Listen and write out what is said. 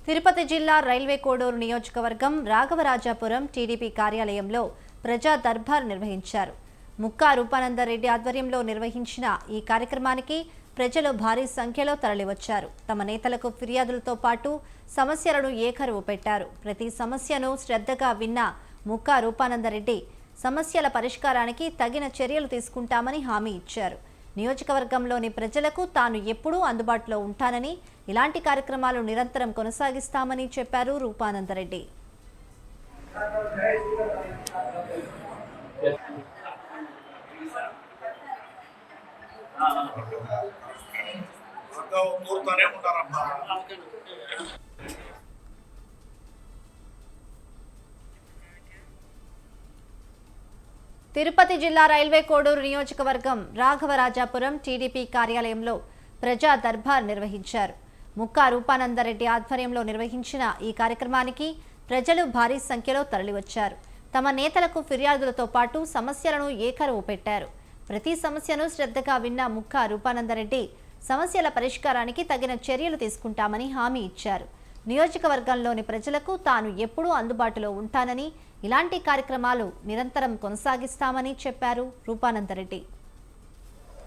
తిరుపతి జిల్లా రైల్వే కోడూరు నియోజకవర్గం రాఘవరాజాపురం టీడీపీ కార్యాలయంలో ప్రజా దర్బార్ నిర్వహించారు. ముక్కా రూపానందరెడ్డి ఆధ్వర్యంలో నిర్వహించిన ఈ కార్యక్రమానికి ప్రజలు భారీ సంఖ్యలో తరలివచ్చారు. తమ నేతలకు ఫిర్యాదులతో పాటు సమస్యలను ఏకరువు పెట్టారు. ప్రతి సమస్యను శ్రద్ధగా విన్న ముక్కా రూపానందరెడ్డి సమస్యల పరిష్కారానికి తగిన చర్యలు తీసుకుంటామని హామీ ఇచ్చారు. నియోజకవర్గంలోని ప్రజలకు తాను ఎప్పుడూ అందుబాటులో ఉంటానని, ఇలాంటి కార్యక్రమాలు నిరంతరం కొనసాగిస్తామని చెప్పారు రూపానందరెడ్డి. తిరుపతి జిల్లా రైల్వే కోడూరు నియోజకవర్గం రాఘవరాజాపురం టీడీపీ కార్యాలయంలో ప్రజా దర్బార్ నిర్వహించారు. ముక్కా రూపానందరెడ్డి ఆధ్వర్యంలో నిర్వహించిన ఈ కార్యక్రమానికి ప్రజలు భారీ సంఖ్యలో తరలివచ్చారు. తమ నేతలకు ఫిర్యాదులతో పాటు సమస్యలను ఏకరువు పెట్టారు. ప్రతి సమస్యను శ్రద్ధగా విన్న ముక్కా రూపానందరెడ్డి సమస్యల పరిష్కారానికి తగిన చర్యలు తీసుకుంటామని హామీ ఇచ్చారు. నియోజకవర్గంలోని ప్రజలకు తాను ఎప్పుడూ అందుబాటులో ఉంటానని, ఇలాంటి కార్యక్రమాలు నిరంతరం కొనసాగిస్తామని చెప్పారు రూపానందరెడ్డి.